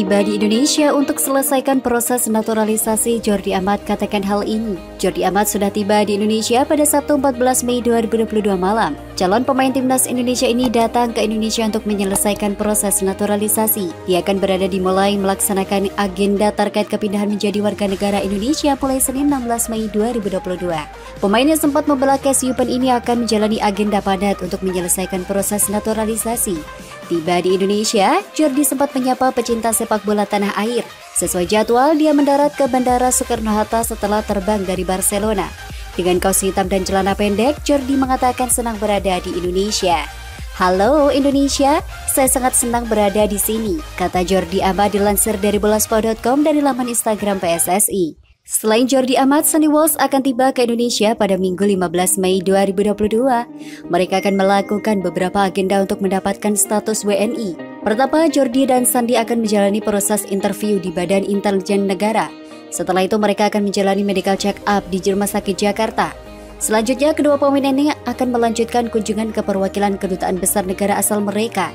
tiba di Indonesia untuk selesaikan proses naturalisasi. Jordi Amat katakan hal ini. Jordi Amat sudah tiba di Indonesia pada Sabtu 14 Mei 2022 malam. Calon pemain timnas Indonesia ini datang ke Indonesia untuk menyelesaikan proses naturalisasi. Dia akan berada di mulai melaksanakan agenda terkait kepindahan menjadi warga negara Indonesia mulai Senin 16 Mei 2022. Pemain yang sempat membela Kasyupan ini akan menjalani agenda padat untuk menyelesaikan proses naturalisasi. Tiba di Indonesia, Jordi sempat menyapa pecinta sepak bola tanah air. Sesuai jadwal, dia mendarat ke Bandara Soekarno-Hatta setelah terbang dari Barcelona. Dengan kaos hitam dan celana pendek, Jordi mengatakan senang berada di Indonesia. "Halo Indonesia, saya sangat senang berada di sini," kata Jordi Amat dilansir dari bolaspo.com dari laman Instagram PSSI. Selain Jordi Amat, Sonny Walsh akan tiba ke Indonesia pada Minggu 15 Mei 2022. Mereka akan melakukan beberapa agenda untuk mendapatkan status WNI. Pertama, Jordi dan Sandi akan menjalani proses interview di Badan Intelijen Negara. Setelah itu mereka akan menjalani medical check-up di Rumah Sakit Jakarta. Selanjutnya, kedua pemain ini akan melanjutkan kunjungan ke perwakilan kedutaan besar negara asal mereka.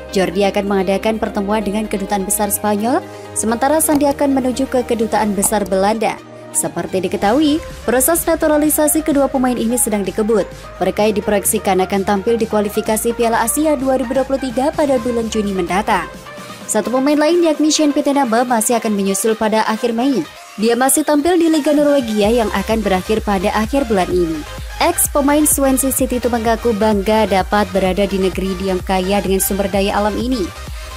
Jordi akan mengadakan pertemuan dengan kedutaan besar Spanyol, sementara Sandi akan menuju ke kedutaan besar Belanda. Seperti diketahui, proses naturalisasi kedua pemain ini sedang dikebut. Mereka diproyeksikan akan tampil di kualifikasi Piala Asia 2023 pada bulan Juni mendatang. Satu pemain lain yakni Sean Pieterse masih akan menyusul pada akhir Mei. Dia masih tampil di Liga Norwegia yang akan berakhir pada akhir bulan ini. Ex-pemain Swansea City itu mengaku bangga dapat berada di negeri yang kaya dengan sumber daya alam ini.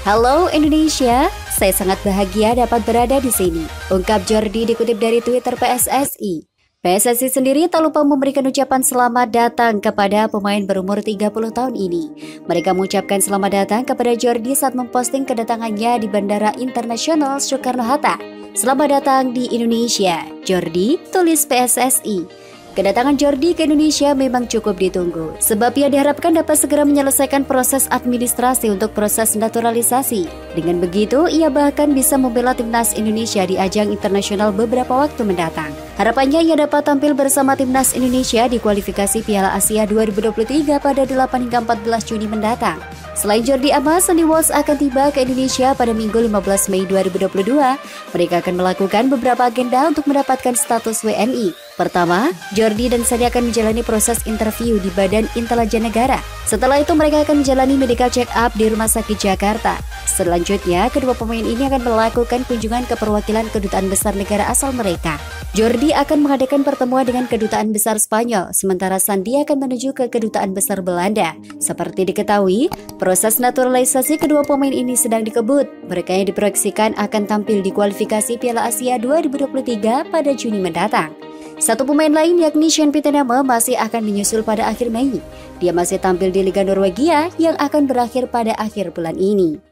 "Halo Indonesia, saya sangat bahagia dapat berada di sini," ungkap Jordi dikutip dari Twitter PSSI. PSSI sendiri tak lupa memberikan ucapan selamat datang kepada pemain berumur 30 tahun ini. Mereka mengucapkan selamat datang kepada Jordi saat memposting kedatangannya di Bandara Internasional Soekarno-Hatta. "Selamat datang di Indonesia, Jordi," tulis PSSI. Kedatangan Jordi ke Indonesia memang cukup ditunggu, sebab ia diharapkan dapat segera menyelesaikan proses administrasi untuk proses naturalisasi. Dengan begitu, ia bahkan bisa membela timnas Indonesia di ajang internasional beberapa waktu mendatang. Harapannya ia dapat tampil bersama timnas Indonesia di kualifikasi Piala Asia 2023 pada 8 hingga 14 Juni mendatang. Selain Jordi Amat, Sonny Walsh akan tiba ke Indonesia pada Minggu 15 Mei 2022. Mereka akan melakukan beberapa agenda untuk mendapatkan status WNI. Pertama, Jordi dan Sandi akan menjalani proses interview di Badan Intelijen Negara. Setelah itu mereka akan menjalani medical check-up di Rumah Sakit Jakarta. Selanjutnya, kedua pemain ini akan melakukan kunjungan ke perwakilan kedutaan besar negara asal mereka. Jordi akan mengadakan pertemuan dengan kedutaan besar Spanyol, sementara Sandi akan menuju ke kedutaan besar Belanda. Seperti diketahui, proses naturalisasi kedua pemain ini sedang dikebut. Mereka yang diproyeksikan akan tampil di kualifikasi Piala Asia 2023 pada Juni mendatang. Satu pemain lain yakni Sean Pieterse masih akan menyusul pada akhir Mei. Dia masih tampil di Liga Norwegia yang akan berakhir pada akhir bulan ini.